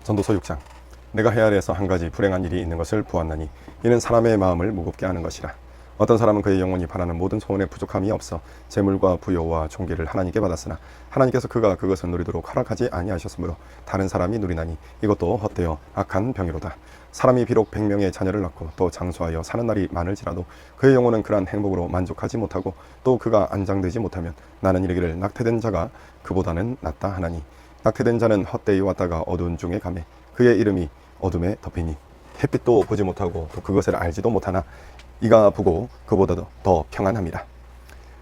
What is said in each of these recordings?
전도서 6장. 내가 해 아래에서 한 가지 불행한 일이 있는 것을 보았나니 이는 사람의 마음을 무겁게 하는 것이라. 어떤 사람은 그의 영혼이 바라는 모든 소원에 부족함이 없어 재물과 부여와 존귀를 하나님께 받았으나 하나님께서 그가 그것을 누리도록 허락하지 아니하셨으므로 다른 사람이 누리나니 이것도 헛되어 악한 병이로다. 사람이 비록 100명의 자녀를 낳고 또 장수하여 사는 날이 많을지라도 그의 영혼은 그러한 행복으로 만족하지 못하고 또 그가 안장되지 못하면 나는 이르기를 낙태된 자가 그보다는 낫다 하나니 낙태된 자는 헛되이 왔다가 어두운 중에 가매 그의 이름이 어둠에 덮이니 햇빛도 보지 못하고 또 그것을 알지도 못하나 이가 보고 그보다도 더 평안함이라.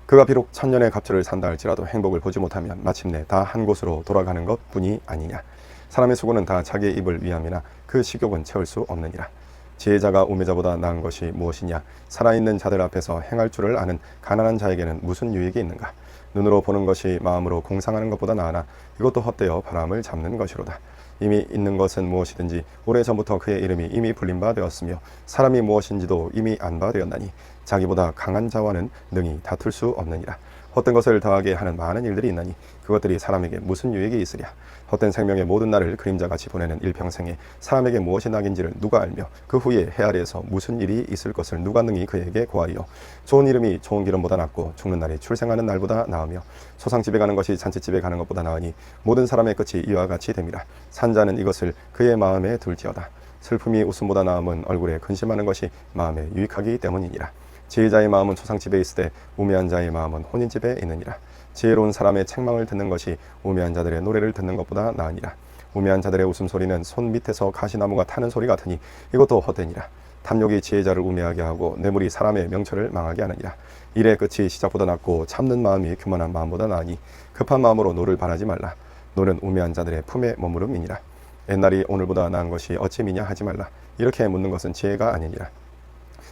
그가 비록 1000년의 갑절을 산다 할지라도 행복을 보지 못하면 마침내 다 한 곳으로 돌아가는 것뿐이 아니냐. 사람의 수고는 다 자기의 입을 위함이나 그 식욕은 채울 수 없느니라. 지혜자가 우매자보다 나은 것이 무엇이냐. 살아있는 자들 앞에서 행할 줄을 아는 가난한 자에게는 무슨 유익이 있는가. 눈으로 보는 것이 마음으로 공상하는 것보다 나으나 이것도 헛되어 바람을 잡는 것이로다. 이미 있는 것은 무엇이든지 오래전부터 그의 이름이 이미 불린 바 되었으며 사람이 무엇인지도 이미 안 바 되었나니 자기보다 강한 자와는 능히 다툴 수 없느니라. 헛된 것을 더하게 하는 많은 일들이 있나니 그것들이 사람에게 무슨 유익이 있으랴. 헛된 생명의 모든 날을 그림자같이 보내는 일평생에 사람에게 무엇이 낙인지를 누가 알며 그 후에 해 아래에서 무슨 일이 있을 것을 누가 능히 그에게 고하리요. 좋은 이름이 좋은 기름보다 낫고 죽는 날이 출생하는 날보다 나으며 소상집에 가는 것이 잔치집에 가는 것보다 나으니 모든 사람의 끝이 이와 같이 됨이라. 산자는 이것을 그의 마음에 둘지어다. 슬픔이 웃음보다 나음은 얼굴에 근심하는 것이 마음에 유익하기 때문이니라. 지혜자의 마음은 초상집에 있을 때 우매한 자의 마음은 혼인집에 있느니라. 지혜로운 사람의 책망을 듣는 것이 우매한 자들의 노래를 듣는 것보다 나으니라. 우매한 자들의 웃음소리는 손 밑에서 가시나무가 타는 소리 같으니 이것도 헛되니라. 탐욕이 지혜자를 우매하게 하고 뇌물이 사람의 명철을 망하게 하느니라. 일의 끝이 시작보다 낫고 참는 마음이 교만한 마음보다 나으니 급한 마음으로 노를 바라지 말라. 노는 우매한 자들의 품에 머무름이니라. 옛날이 오늘보다 나은 것이 어찌 미냐 하지 말라. 이렇게 묻는 것은 지혜가 아니니라.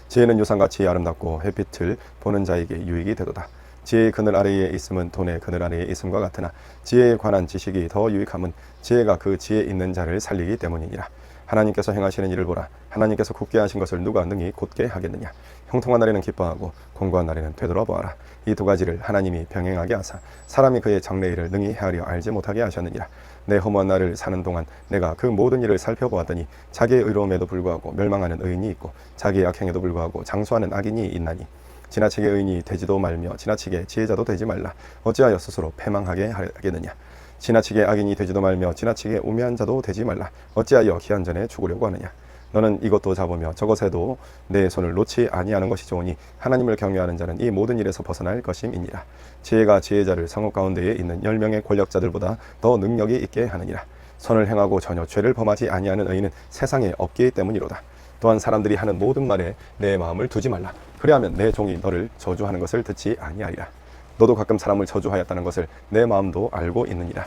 지혜는 유산같이 아름답고 햇빛을 보는 자에게 유익이 되도다. 지혜의 그늘 아래에 있음은 돈의 그늘 아래에 있음과 같으나 지혜에 관한 지식이 더 유익함은 지혜가 그 지혜 있는 자를 살리기 때문이니라. 하나님께서 행하시는 일을 보라. 하나님께서 굳게 하신 것을 누가 능히 곧게 하겠느냐. 형통한 날에는 기뻐하고 공고한 날에는 되돌아보아라. 이 두 가지를 하나님이 병행하게 하사 사람이 그의 장래일을 능히 헤아려 알지 못하게 하셨느니라. 내 허무한 날을 사는 동안 내가 그 모든 일을 살펴보았더니 자기의 의로움에도 불구하고 멸망하는 의인이 있고 자기의 악행에도 불구하고 장수하는 악인이 있나니 지나치게 의인이 되지도 말며 지나치게 지혜자도 되지 말라. 어찌하여 스스로 패망하게 하겠느냐. 지나치게 악인이 되지도 말며 지나치게 우매한 자도 되지 말라. 어찌하여 기한 전에 죽으려고 하느냐. 너는 이것도 잡으며 저것에도 내 손을 놓지 아니하는 것이 좋으니 하나님을 경외하는 자는 이 모든 일에서 벗어날 것임이니라. 지혜가 지혜자를 성읍 가운데에 있는 10명의 권력자들보다 더 능력이 있게 하느니라. 선을 행하고 전혀 죄를 범하지 아니하는 의인은 세상에 없기 때문이로다. 또한 사람들이 하는 모든 말에 내 마음을 두지 말라. 그리하면 내 종이 너를 저주하는 것을 듣지 아니하리라. 너도 가끔 사람을 저주하였다는 것을 내 마음도 알고 있느니라.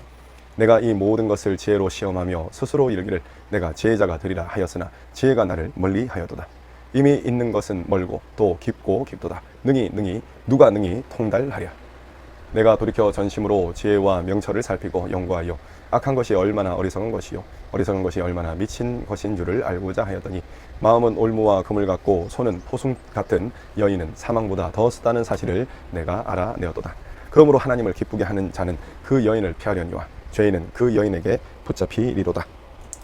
내가 이 모든 것을 지혜로 시험하며 스스로 이르기를 내가 지혜자가 되리라 하였으나 지혜가 나를 멀리 하여도다. 이미 있는 것은 멀고 또 깊고 깊도다. 누가 능히 통달하랴. 내가 돌이켜 전심으로 지혜와 명철을 살피고 연구하여 악한 것이 얼마나 어리석은 것이요 어리석은 것이 얼마나 미친 것인 줄을 알고자 하였더니 마음은 올무와 금을 같고 손은 포순 같은 여인은 사망보다 더 쓰다는 사실을 내가 알아내었도다. 그러므로 하나님을 기쁘게 하는 자는 그 여인을 피하려니와 죄인은 그 여인에게 붙잡히리로다.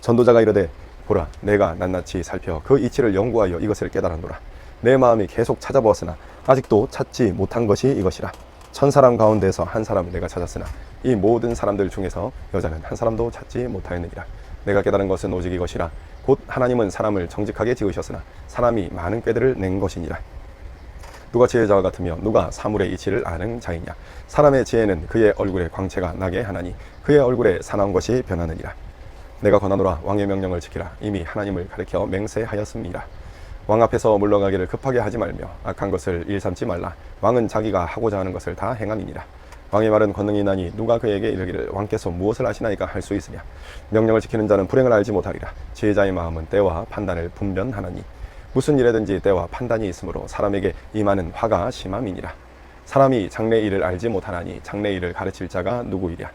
전도자가 이르되 보라 내가 낱낱이 살펴 그 이치를 연구하여 이것을 깨달았노라. 내 마음이 계속 찾아보았으나 아직도 찾지 못한 것이 이것이라. 1000사람 가운데서 한 사람을 내가 찾았으나 이 모든 사람들 중에서 여자는 한 사람도 찾지 못하였느니라. 내가 깨달은 것은 오직 이것이라. 곧 하나님은 사람을 정직하게 지으셨으나 사람이 많은 꾀들을 낸 것이니라. 누가 지혜자와 같으며 누가 사물의 이치를 아는 자이냐. 사람의 지혜는 그의 얼굴에 광채가 나게 하나니 그의 얼굴에 사나운 것이 변하느니라. 내가 권하노라. 왕의 명령을 지키라. 이미 하나님을 가리켜 맹세하였습니다. 왕 앞에서 물러가기를 급하게 하지 말며 악한 것을 일삼지 말라. 왕은 자기가 하고자 하는 것을 다 행함이니라. 왕의 말은 권능이 나니 누가 그에게 이르기를 왕께서 무엇을 하시나이까 할 수 있으냐. 명령을 지키는 자는 불행을 알지 못하리라. 지혜자의 마음은 때와 판단을 분별하나니 무슨 일에든지 때와 판단이 있으므로 사람에게 임하는 화가 심함이니라. 사람이 장래일을 알지 못하나니 장래일을 가르칠 자가 누구이랴.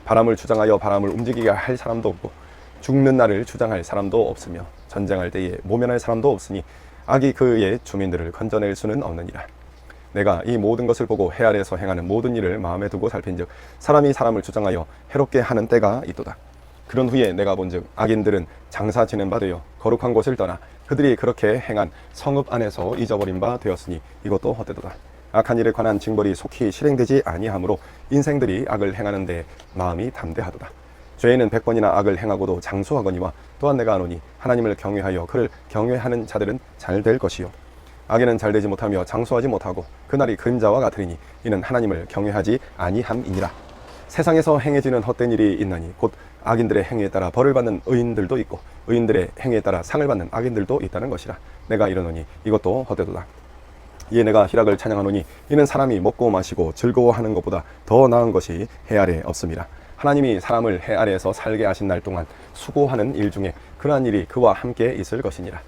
바람을 주장하여 바람을 움직이게 할 사람도 없고 죽는 날을 주장할 사람도 없으며 전쟁할 때에 모면할 사람도 없으니 악이 그의 주민들을 건져낼 수는 없느니라. 내가 이 모든 것을 보고 해 아래에서 행하는 모든 일을 마음에 두고 살핀즉 사람이 사람을 주장하여 해롭게 하는 때가 있도다. 그런 후에 내가 본즉 악인들은 장사 지낸 바 되어 거룩한 곳을 떠나 그들이 그렇게 행한 성읍 안에서 잊어버린 바 되었으니 이것도 헛되도다. 악한 일에 관한 징벌이 속히 실행되지 아니하므로 인생들이 악을 행하는 데 마음이 담대하도다. 죄인은 100번이나 악을 행하고도 장수하거니와 또한 내가 아노니 하나님을 경외하여 그를 경외하는 자들은 잘 될 것이요 악인은 잘 되지 못하며 장수하지 못하고 그날이 그림자와 같으리니 이는 하나님을 경외하지 아니함이니라. 세상에서 행해지는 헛된 일이 있나니 곧 악인들의 행위에 따라 벌을 받는 의인들도 있고 의인들의 행위에 따라 상을 받는 악인들도 있다는 것이라. 내가 이르노니 이것도 헛되도다. 이에 내가 희락을 찬양하노니 이는 사람이 먹고 마시고 즐거워하는 것보다 더 나은 것이 해 아래 없음이라. 하나님이 사람을 해 아래에서 살게 하신 날 동안 수고하는 일 중에 그러한 일이 그와 함께 있을 것이니라.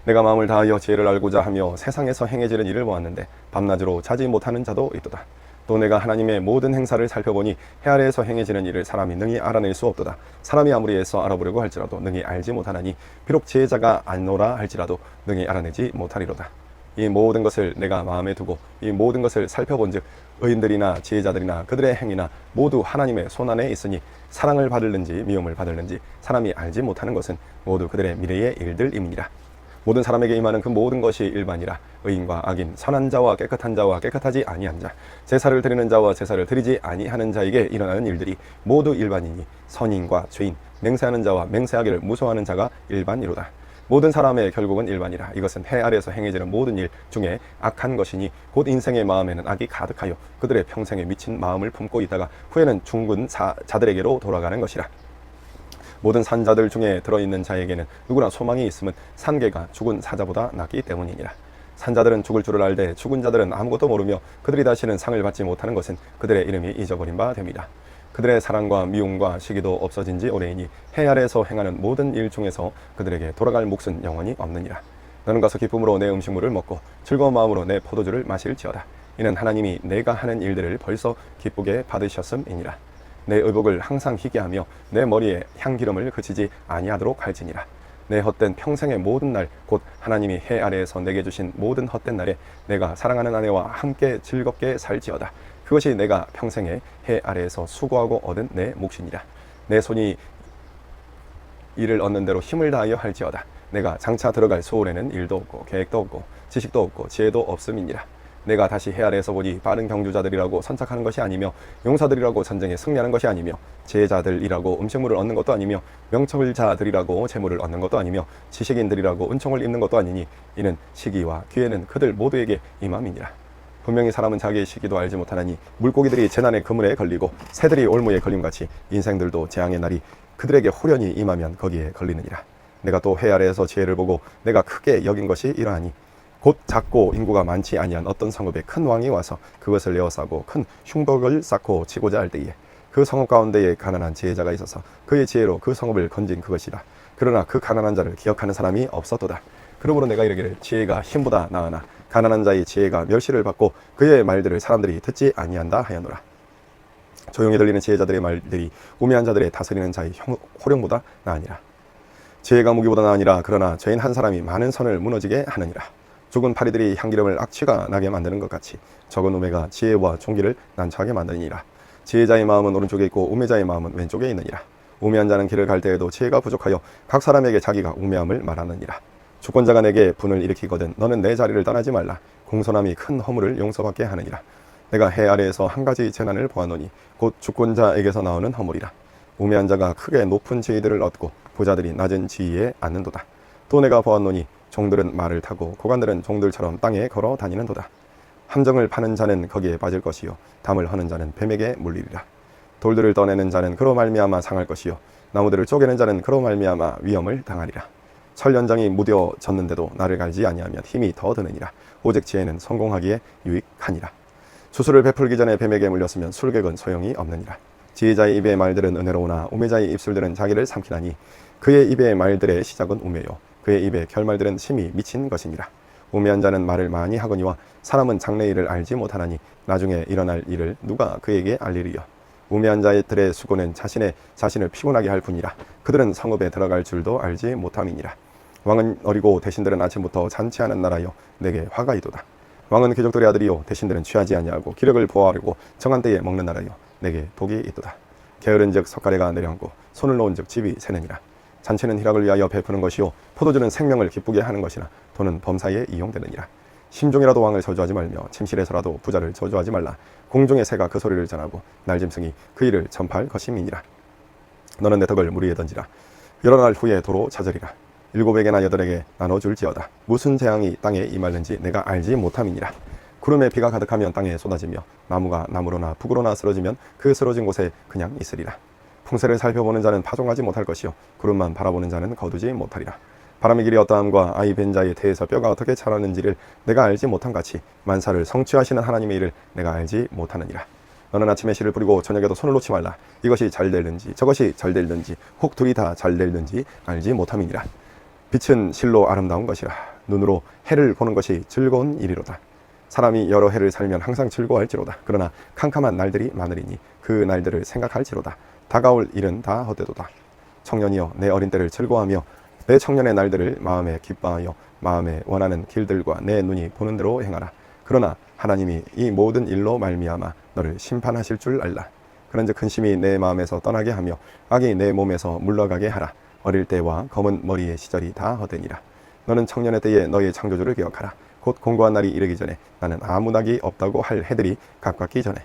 내가 마음을 다하여 지혜를 알고자 하며 세상에서 행해지는 일을 보았는데 밤낮으로 자지 못하는 자도 있도다. 또 내가 하나님의 모든 행사를 살펴보니 해 아래에서 행해지는 일을 사람이 능히 알아낼 수 없도다. 사람이 아무리 애써 알아보려고 할지라도 능히 알지 못하나니 비록 지혜자가 안노라 할지라도 능히 알아내지 못하리로다. 이 모든 것을 내가 마음에 두고 이 모든 것을 살펴본즉 의인들이나 지혜자들이나 그들의 행위나 모두 하나님의 손안에 있으니 사랑을 받을는지 미움을 받을는지 사람이 알지 못하는 것은 모두 그들의 미래의 일들임이니라. 모든 사람에게 임하는 그 모든 것이 일반이라. 의인과 악인, 선한 자와 깨끗한 자와 깨끗하지 아니한 자, 제사를 드리는 자와 제사를 드리지 아니하는 자에게 일어나는 일들이 모두 일반이니 선인과 죄인, 맹세하는 자와 맹세하기를 무서워하는 자가 일반이로다. 모든 사람의 결국은 일반이라. 이것은 해 아래에서 행해지는 모든 일 중에 악한 것이니 곧 인생의 마음에는 악이 가득하여 그들의 평생에 미친 마음을 품고 있다가 후에는 죽은 자들에게로 돌아가는 것이라. 모든 산자들 중에 들어있는 자에게는 누구나 소망이 있음은 산개가 죽은 사자보다 낫기 때문이니라. 산자들은 죽을 줄을 알되 죽은 자들은 아무것도 모르며 그들이 다시는 상을 받지 못하는 것은 그들의 이름이 잊어버린 바 됨이라. 그들의 사랑과 미움과 시기도 없어진 지 오래이니 해 아래에서 행하는 모든 일 중에서 그들에게 돌아갈 몫은 영원히 없느니라. 너는 가서 기쁨으로 내 음식물을 먹고 즐거운 마음으로 내 포도주를 마실지어다. 이는 하나님이 내가 하는 일들을 벌써 기쁘게 받으셨음이니라. 내 의복을 항상 희게 하며 내 머리에 향기름을 그치지 아니하도록 할지니라. 내 헛된 평생의 모든 날 곧 하나님이 해 아래에서 내게 주신 모든 헛된 날에 내가 사랑하는 아내와 함께 즐겁게 살지어다. 그것이 내가 평생에 해 아래에서 수고하고 얻은 내 몫이니라. 내 손이 이를 얻는 대로 힘을 다하여 할지어다. 내가 장차 들어갈 소원에는 일도 없고 계획도 없고 지식도 없고 지혜도 없음이니라. 내가 다시 해 아래에서 보니 빠른 경주자들이라고 선착하는 것이 아니며 용사들이라고 전쟁에 승리하는 것이 아니며 제자들이라고 음식물을 얻는 것도 아니며 명철자들이라고 재물을 얻는 것도 아니며 지식인들이라고 은총을 입는 것도 아니니 이는 시기와 기회는 그들 모두에게 임함이니라. 분명히 사람은 자기의 시기도 알지 못하나니 물고기들이 재난의 그물에 걸리고 새들이 올무에 걸림같이 인생들도 재앙의 날이 그들에게 호련히 임하면 거기에 걸리느니라. 내가 또 해 아래에서 지혜를 보고 내가 크게 여긴 것이 이러하니 곧 작고 인구가 많지 아니한 어떤 성읍에 큰 왕이 와서 그것을 에워싸고 큰 흉복을 쌓고 치고자 할 때에 그 성읍 가운데에 가난한 지혜자가 있어서 그의 지혜로 그 성읍을 건진 그것이라. 그러나 그 가난한 자를 기억하는 사람이 없었도다. 그러므로 내가 이르기를 지혜가 힘보다 나으나 가난한 자의 지혜가 멸시를 받고 그의 말들을 사람들이 듣지 아니한다 하였노라. 조용히 들리는 지혜자들의 말들이 우매한 자들의 다스리는 자의 호령보다 나으니라. 지혜가 무기보다 나으니라. 그러나 죄인 한 사람이 많은 선을 무너지게 하느니라. 죽은 파리들이 향기름을 악취가 나게 만드는 것 같이 적은 우매가 지혜와 존귀를 난처하게 만드니라. 지혜자의 마음은 오른쪽에 있고 우매자의 마음은 왼쪽에 있느니라. 우매한 자는 길을 갈 때에도 지혜가 부족하여 각 사람에게 자기가 우매함을 말하느니라. 주권자가 내게 분을 일으키거든 너는 내 자리를 떠나지 말라. 공손함이 큰 허물을 용서받게 하느니라. 내가 해 아래에서 한 가지 재난을 보았노니 곧 주권자에게서 나오는 허물이라. 우매한 자가 크게 높은 지위들을 얻고 부자들이 낮은 지위에 앉는도다. 또 내가 보았노니 종들은 말을 타고 고관들은 종들처럼 땅에 걸어 다니는도다. 함정을 파는 자는 거기에 빠질 것이요 담을 허는 자는 뱀에게 물리리라. 돌들을 떠내는 자는 그로 말미암아 상할 것이요 나무들을 쪼개는 자는 그로 말미암아 위험을 당하리라. 철 연장이 무뎌졌는데도 나를 갈지 아니하면 힘이 더 드느니라. 오직 지혜는 성공하기에 유익하니라. 수수를 베풀기 전에 뱀에게 물렸으면 술객은 소용이 없느니라. 지혜자의 입의 말들은 은혜로우나 우매자의 입술들은 자기를 삼키나니 그의 입의 말들의 시작은 우매요 그의 입의 결말들은 심히 미친 것이니라. 우매한 자는 말을 많이 하거니와 사람은 장래일을 알지 못하나니 나중에 일어날 일을 누가 그에게 알리리요. 우매한 자들의 수고는 자신을 피곤하게 할 뿐이라. 그들은 성읍에 들어갈 줄도 알지 못함이니라. 왕은 어리고 대신들은 아침부터 잔치하는 나라여 내게 화가 이도다. 왕은 귀족들의 아들이요 대신들은 취하지 아니하고 기력을 보호하려고 정한 때에 먹는 나라여 내게 복이 있도다. 게으른즉 석가래가 내려앉고 손을 놓은즉 집이 새느니라. 잔치는 희락을 위하여 베푸는 것이요 포도주는 생명을 기쁘게 하는 것이나 돈은 범사에 이용되느니라. 심중이라도 왕을 저주하지 말며 침실에서라도 부자를 저주하지 말라. 공중의 새가 그 소리를 전하고 날짐승이 그 일을 전파할 것임이니라. 너는 내 덕을 물 위에 던지라. 여러 날 후에 도로 찾으리라. 7에게나 8에게 나눠줄지어다. 무슨 재앙이 땅에 임하는지 내가 알지 못함이니라. 구름에 비가 가득하면 땅에 쏟아지며 나무가 나무로나 북으로나 쓰러지면 그 쓰러진 곳에 그냥 있으리라. 풍세를 살펴보는 자는 파종하지 못할 것이요 구름만 바라보는 자는 거두지 못하리라. 바람의 길이 어떠함과 아이 벤 자의 태에서 뼈가 어떻게 자라는지를 내가 알지 못한 같이 만사를 성취하시는 하나님의 일을 내가 알지 못하느니라. 너는 아침에 씨를 뿌리고 저녁에도 손을 놓지 말라. 이것이 잘 될는지 저것이 잘 될는지 혹 둘이 다 잘 될는지 알지 못함이니라. 빛은 실로 아름다운 것이라. 눈으로 해를 보는 것이 즐거운 일이로다. 사람이 여러 해를 살면 항상 즐거워할지로다. 그러나 캄캄한 날들이 많으리니 그 날들을 생각할지로다. 다가올 일은 다 헛되도다. 청년이여 내 어린 때를 즐거워하며 내 청년의 날들을 마음에 기뻐하여 마음에 원하는 길들과 내 눈이 보는 대로 행하라. 그러나 하나님이 이 모든 일로 말미암아 너를 심판하실 줄 알라. 그런즉 근심이 내 마음에서 떠나게 하며 악이 내 몸에서 물러가게 하라. 어릴 때와 검은 머리의 시절이 다 헛되니라. 너는 청년의 때에 너의 창조주를 기억하라. 곧 공고한 날이 이르기 전에 나는 아무 낙이 없다고 할 해들이 가깝기 전에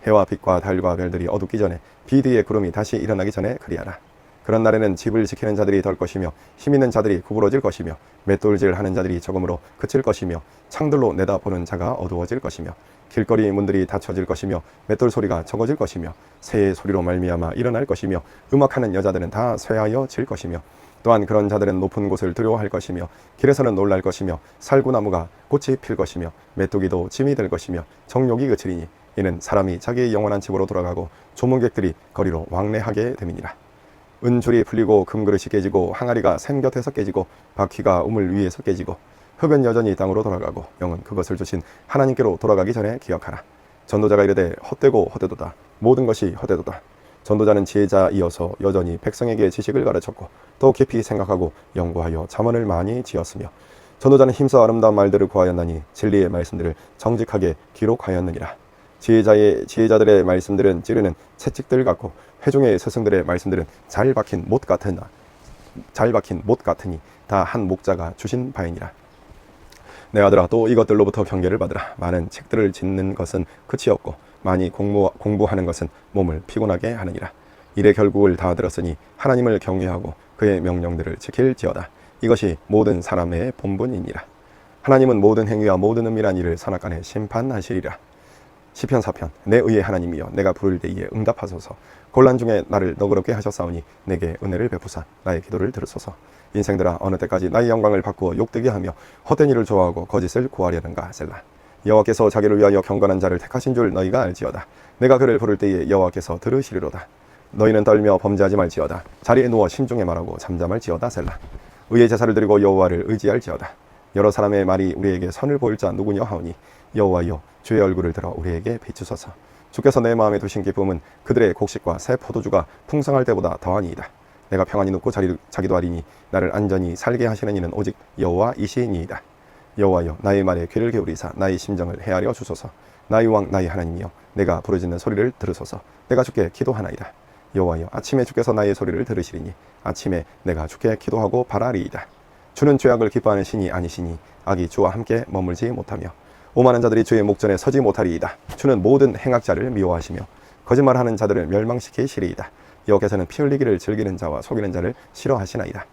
해와 빛과 달과 별들이 어둡기 전에 비 뒤에 구름이 다시 일어나기 전에 그리하라. 그런 날에는 집을 지키는 자들이 덜 것이며 힘 있는 자들이 구부러질 것이며 맷돌질 하는 자들이 적음으로 그칠 것이며 창들로 내다보는 자가 어두워질 것이며 길거리 문들이 닫혀질 것이며 맷돌 소리가 적어질 것이며 새의 소리로 말미암아 일어날 것이며 음악하는 여자들은 다 쇠하여 질 것이며 또한 그런 자들은 높은 곳을 두려워할 것이며 길에서는 놀랄 것이며 살구나무가 꽃이 필 것이며 메뚜기도 짐이 될 것이며 정욕이 그치리니 이는 사람이 자기의 영원한 집으로 돌아가고 조문객들이 거리로 왕래하게 됨이니라. 은줄이 풀리고 금그릇이 깨지고 항아리가 샘 곁에서 깨지고 바퀴가 우물 위에서 깨지고 흙은 여전히 땅으로 돌아가고 영은 그것을 주신 하나님께로 돌아가기 전에 기억하라. 전도자가 이르되 헛되고 헛되도다. 모든 것이 헛되도다. 전도자는 지혜자이어서 여전히 백성에게 지식을 가르쳤고 또 깊이 생각하고 연구하여 잠언을 많이 지었으며 전도자는 힘써 아름다운 말들을 구하였나니 진리의 말씀들을 정직하게 기록하였느니라. 지혜자들의 말씀들은 찌르는 채찍들 같고 회중의 스승들의 말씀들은 잘 박힌 못 같으니 다 한 목자가 주신 바이니라. 내 아들아 또 이것들로부터 경계를 받으라. 많은 책들을 짓는 것은 끝이 없고 많이 공부하는 것은 몸을 피곤하게 하느니라. 일의 결국을 다 들었으니 하나님을 경외하고 그의 명령들을 지킬지어다. 이것이 모든 사람의 본분이니라. 하나님은 모든 행위와 모든 은밀한 일을 선악간에 심판하시리라. 시편 4편. 내 의의 하나님이여 내가 부를 때에 응답하소서. 곤란 중에 나를 너그럽게 하셨사오니 내게 은혜를 베푸사 나의 기도를 들으소서. 인생들아 어느 때까지 나의 영광을 바꾸어 욕되게 하며 헛된 일을 좋아하고 거짓을 구하려는가. 셀라. 여호와께서 자기를 위하여 경건한 자를 택하신 줄 너희가 알지어다. 내가 그를 부를 때에 여호와께서 들으시리로다. 너희는 떨며 범죄하지 말지어다. 자리에 누워 심중에 말하고 잠잠할지어다. 셀라. 의의 제사를 드리고 여호와를 의지할지어다. 여러 사람의 말이 우리에게 선을 보일 자 누구냐 하오니 여호와여 주의 얼굴을 들어 우리에게 비추소서. 주께서 내 마음에 두신 기쁨은 그들의 곡식과 새 포도주가 풍성할 때보다 더하니이다. 내가 평안히 눕고 자기도 하리니 나를 안전히 살게 하시는 이는 오직 여호와이시니이다. 여호와여 나의 말에 귀를 기울이사 나의 심정을 헤아려 주소서. 나의 왕 나의 하나님이여 내가 부르짖는 소리를 들으소서. 내가 주께 기도하나이다. 여호와여 아침에 주께서 나의 소리를 들으시리니 아침에 내가 주께 기도하고 바라리이다. 주는 죄악을 기뻐하는 신이 아니시니 악이 주와 함께 머물지 못하며 오만한 자들이 주의 목전에 서지 못하리이다. 주는 모든 행악자를 미워하시며 거짓말하는 자들을 멸망시키시리이다. 여호와께서는 피 흘리기를 즐기는 자와 속이는 자를 싫어하시나이다.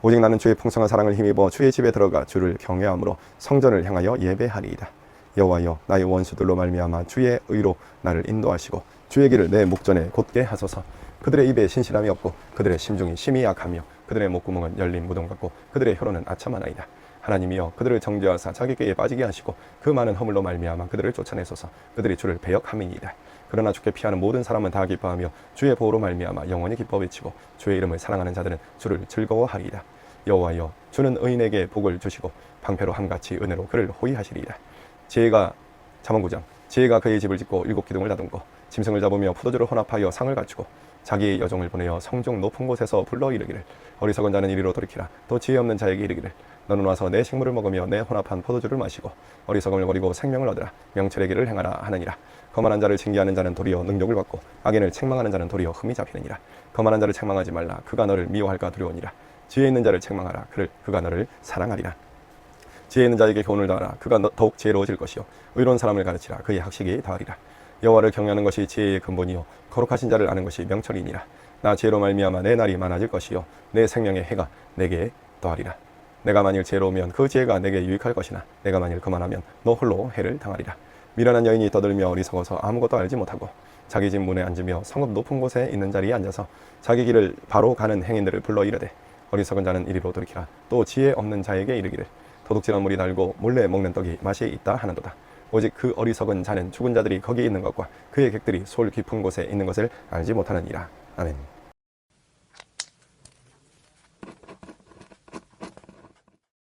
오직 나는 주의 풍성한 사랑을 힘입어 주의 집에 들어가 주를 경외함으로 성전을 향하여 예배하리이다. 여호와여 나의 원수들로 말미암아 주의 의로 나를 인도하시고 주의 길을 내 목전에 곧게 하소서. 그들의 입에 신실함이 없고 그들의 심중이 심히 약하며 그들의 목구멍은 열린 무덤 같고 그들의 혀로는 아첨하나이다. 하나님이여 그들을 정죄하사 자기 꾀에 빠지게 하시고 그 많은 허물로 말미암아 그들을 쫓아내소서. 그들이 주를 배역함이니이다. 그러나 주께 피하는 모든 사람은 다 기뻐하며 주의 보호로 말미암아 영원히 기뻐 외치고 주의 이름을 사랑하는 자들은 주를 즐거워하리이다. 여호와여 주는 의인에게 복을 주시고 방패로 함같이 은혜로 그를 호위하시리이다. 잠언 9장. 지혜가 그의 집을 짓고 7 기둥을 다듬고 짐승을 잡으며 포도주를 혼합하여 상을 갖추고 자기의 여종을 보내어 성중 높은 곳에서 불러 이르기를 어리석은 자는 이리로 돌이키라. 또 지혜 없는 자에게 이르기를 너는 와서 내 식물을 먹으며 내 혼합한 포도주를 마시고 어리석음을 버리고 생명을 얻으라. 명철의 길을 행하라 하느니라. 거만한 자를 징계하는 자는 도리어 능욕을 받고 악인을 책망하는 자는 도리어 흠이 잡히느니라. 거만한 자를 책망하지 말라. 그가 너를 미워할까 두려우니라. 지혜 있는 자를 책망하라. 그가 너를 사랑하리라. 지혜 있는 자에게 교훈을 다하라. 그가 더욱 지혜로워질 것이요 의로운 사람을 가르치라. 그의 학식이 다하리라. 여호와를 경외하는 것이 지혜의 근본이요 거룩하신 자를 아는 것이 명철이니라. 나 지혜로 말미암아 내 날이 많아질 것이요 내 생명의 해가 내게 더하리라. 내가 만일 지혜로우면 그 지혜가 내게 유익할 것이나 내가 만일 거만하면 너 홀로 해를 당하리라. 미련한 여인이 떠들며 어리석어서 아무것도 알지 못하고 자기 집 문에 앉으며 성읍 높은 곳에 있는 자리에 앉아서 자기 길을 바로 가는 행인들을 불러 이르되 어리석은 자는 이리로 돌이키라. 또 지혜 없는 자에게 이르기를 도둑질한 물이 달고 몰래 먹는 떡이 맛이 있다 하는도다. 오직 그 어리석은 자는 죽은 자들이 거기 있는 것과 그의 객들이 솔 깊은 곳에 있는 것을 알지 못하느니라. 아멘.